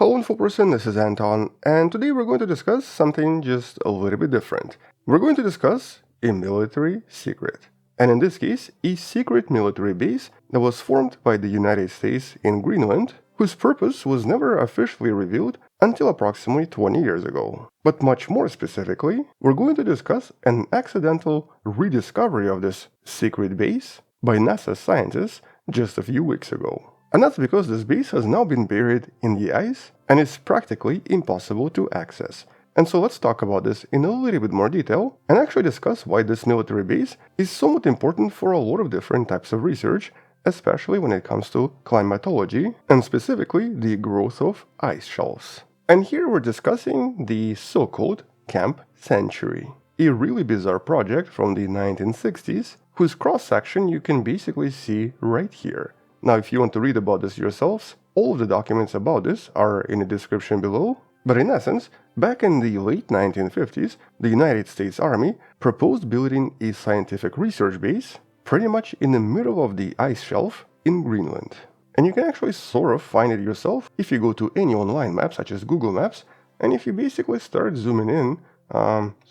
Hello InfoPerson, this is Anton, and today we're going to discuss something just a little bit different. We're going to discuss a military secret. And in this case, a secret military base that was formed by the United States in Greenland, whose purpose was never officially revealed until approximately 20 years ago. But much more specifically, we're going to discuss an accidental rediscovery of this secret base by NASA scientists just a few weeks ago. And that's because this base has now been buried in the ice and is practically impossible to access. And so let's talk about this in a little bit more detail and actually discuss why this military base is somewhat important for a lot of different types of research, especially when it comes to climatology and specifically the growth of ice shelves. And here we're discussing the so-called Camp Century, a really bizarre project from the 1960s whose cross-section you can basically see right here. Now, if you want to read about this yourselves, all of the documents about this are in the description below. But in essence, back in the late 1950s, the United States Army proposed building a scientific research base pretty much in the middle of the ice shelf in Greenland. And you can actually sort of find it yourself if you go to any online map such as Google Maps, and if you basically start zooming in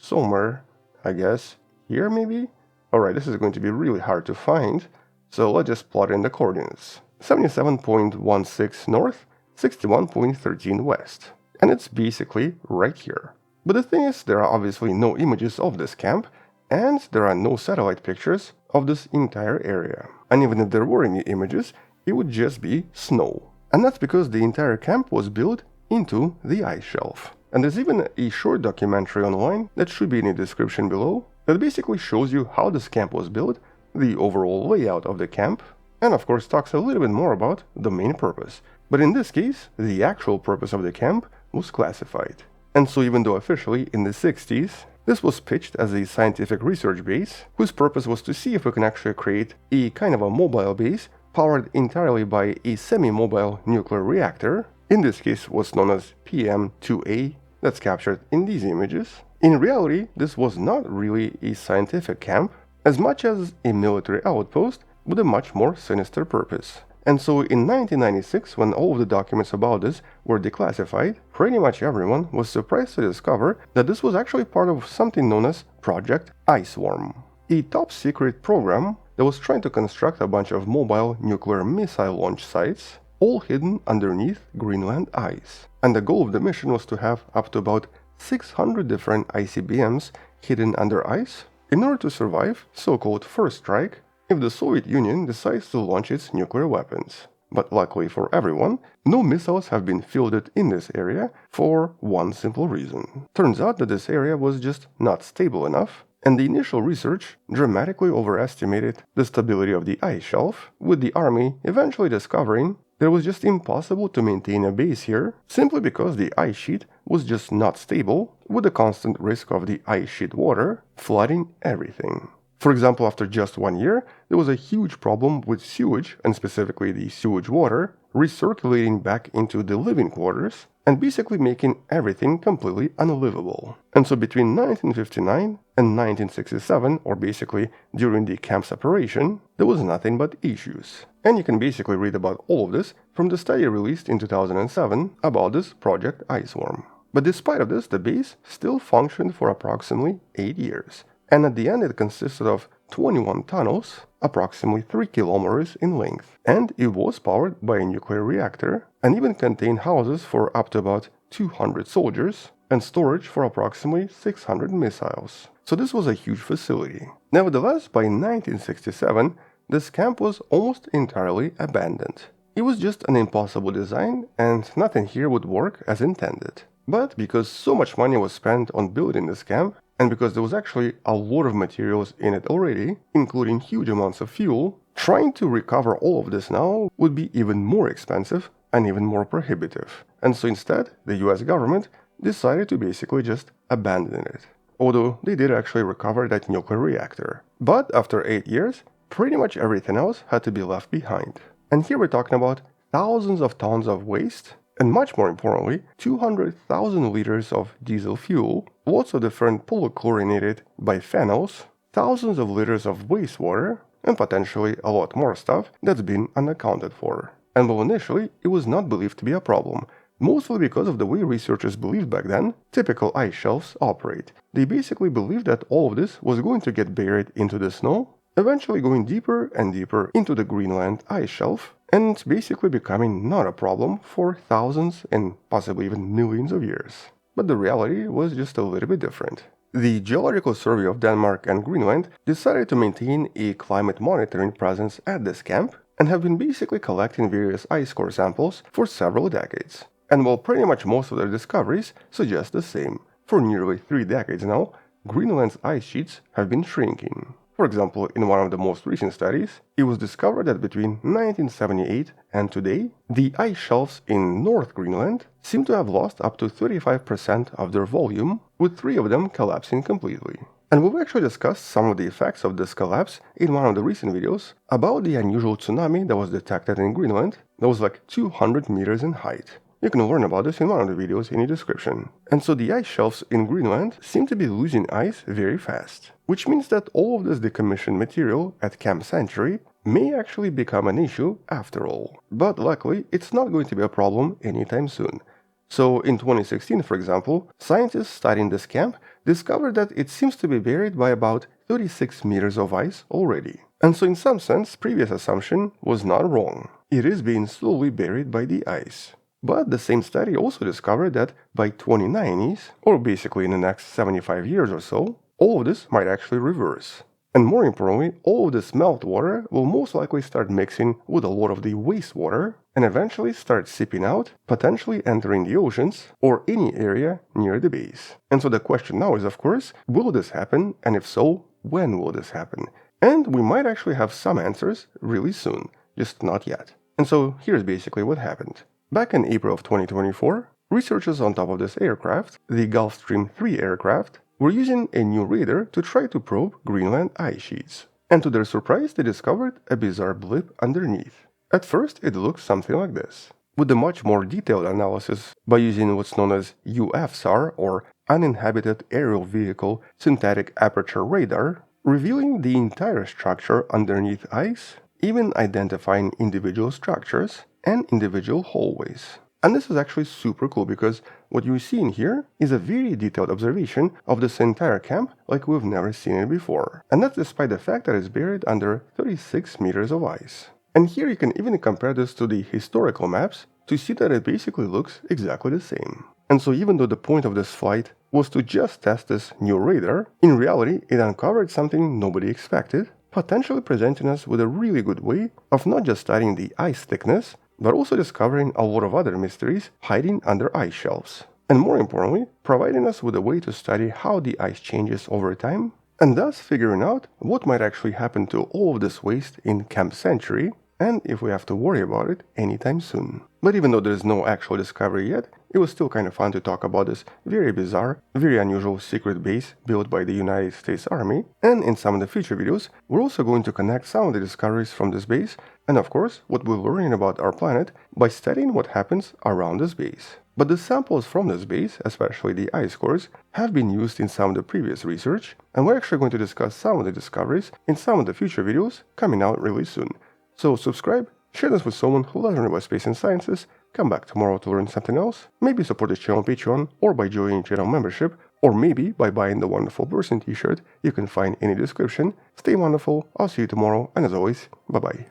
somewhere, I guess, here maybe? Alright, this is going to be really hard to find. So let's just plot in the coordinates. 77.16 north, 61.13 west. And it's basically right here. But the thing is, there are obviously no images of this camp, and there are no satellite pictures of this entire area. And even if there were any images, it would just be snow. And that's because the entire camp was built into the ice shelf. And there's even a short documentary online that should be in the description below that basically shows you how this camp was built, the overall layout of the camp, and of course talks a little bit more about the main purpose. But in this case, the actual purpose of the camp was classified. And so even though officially in the 60s, this was pitched as a scientific research base, whose purpose was to see if we can actually create a kind of a mobile base powered entirely by a semi-mobile nuclear reactor, in this case what's known as PM2A, that's captured in these images. In reality, this was not really a scientific camp, as much as a military outpost with a much more sinister purpose. And so in 1996, when all of the documents about this were declassified, pretty much everyone was surprised to discover that this was actually part of something known as Project Iceworm, a top-secret program that was trying to construct a bunch of mobile nuclear missile launch sites, all hidden underneath Greenland ice. And the goal of the mission was to have up to about 600 different ICBMs hidden under ice, in order to survive so-called first strike if the Soviet Union decides to launch its nuclear weapons. But luckily for everyone, no missiles have been fielded in this area for one simple reason. Turns out that this area was just not stable enough, and the initial research dramatically overestimated the stability of the ice shelf, with the army eventually discovering that it was just impossible to maintain a base here, simply because the ice sheet was just not stable, with the constant risk of the ice sheet water flooding everything. For example, after just 1 year, there was a huge problem with sewage, and specifically the sewage water, recirculating back into the living quarters, and basically making everything completely unlivable. And so between 1959 and 1967, or basically during the camp's operation, there was nothing but issues. And you can basically read about all of this from the study released in 2007 about this Project Iceworm. But despite of this, the base still functioned for approximately 8 years. And at the end it consisted of 21 tunnels, approximately 3 kilometers in length. And it was powered by a nuclear reactor, and even contained houses for up to about 200 soldiers, and storage for approximately 600 missiles. So this was a huge facility. Nevertheless, by 1967, this camp was almost entirely abandoned. It was just an impossible design, and nothing here would work as intended. But because so much money was spent on building this camp, and because there was actually a lot of materials in it already, including huge amounts of fuel, trying to recover all of this now would be even more expensive and even more prohibitive. And so instead, the US government decided to basically just abandon it. Although they did actually recover that nuclear reactor. But after 8 years, pretty much everything else had to be left behind. And here we're talking about thousands of tons of waste, and much more importantly, 200,000 liters of diesel fuel, lots of different polychlorinated biphenyls, thousands of liters of wastewater, and potentially a lot more stuff that's been unaccounted for. And while initially it was not believed to be a problem, Mostly because of the way researchers believed back then typical ice shelves operate. They basically believed that all of this was going to get buried into the snow, eventually going deeper and deeper into the Greenland ice shelf, and basically becoming not a problem for thousands and possibly even millions of years. But the reality was just a little bit different. The Geological Survey of Denmark and Greenland decided to maintain a climate monitoring presence at this camp and have been basically collecting various ice core samples for several decades. And while pretty much most of their discoveries suggest the same, for nearly 3 decades now, Greenland's ice sheets have been shrinking. For example, in one of the most recent studies, it was discovered that between 1978 and today, the ice shelves in North Greenland seem to have lost up to 35% of their volume, with 3 of them collapsing completely. And we've actually discussed some of the effects of this collapse in one of the recent videos about the unusual tsunami that was detected in Greenland that was like 200 meters in height. You can learn about this in one of the videos in the description. And so the ice shelves in Greenland seem to be losing ice very fast, which means that all of this decommissioned material at Camp Century may actually become an issue after all. But luckily, it's not going to be a problem anytime soon. So in 2016, for example, scientists studying this camp discovered that it seems to be buried by about 36 meters of ice already. And so in some sense, previous assumption was not wrong. It is being slowly buried by the ice. But the same study also discovered that by 2090s, or basically in the next 75 years or so, all of this might actually reverse. And more importantly, all of this meltwater will most likely start mixing with a lot of the wastewater and eventually start seeping out, potentially entering the oceans or any area near the base. And so the question now is, of course, will this happen? And if so, when will this happen? And we might actually have some answers really soon, just not yet. And so here's basically what happened. Back in April of 2024, researchers on top of this aircraft, the Gulfstream 3 aircraft, were using a new radar to try to probe Greenland ice sheets. And to their surprise, they discovered a bizarre blip underneath. At first, it looked something like this. With a much more detailed analysis by using what's known as UFSAR, or Uninhabited Aerial Vehicle Synthetic Aperture Radar, revealing the entire structure underneath ice, even identifying individual structures and individual hallways. And this is actually super cool because what you're seeing here is a very detailed observation of this entire camp like we've never seen it before. And that's despite the fact that it's buried under 36 meters of ice. And here you can even compare this to the historical maps to see that it basically looks exactly the same. And so even though the point of this flight was to just test this new radar, in reality it uncovered something nobody expected, potentially presenting us with a really good way of not just studying the ice thickness, but also discovering a lot of other mysteries hiding under ice shelves. And more importantly, providing us with a way to study how the ice changes over time, and thus figuring out what might actually happen to all of this waste in Camp Century, and if we have to worry about it anytime soon. But even though there's no actual discovery yet, it was still kind of fun to talk about this very bizarre, very unusual secret base built by the United States Army, and in some of the future videos, we're also going to connect some of the discoveries from this base, and of course, what we're learning about our planet by studying what happens around this base. But the samples from this base, especially the ice cores, have been used in some of the previous research, and we're actually going to discuss some of the discoveries in some of the future videos coming out really soon. So subscribe, share this with someone who loves learning about space and sciences, come back tomorrow to learn something else, maybe support this channel on Patreon, or by joining channel membership, or maybe by buying the Wonderful Person t-shirt you can find in the description. Stay wonderful, I'll see you tomorrow, and as always, bye bye.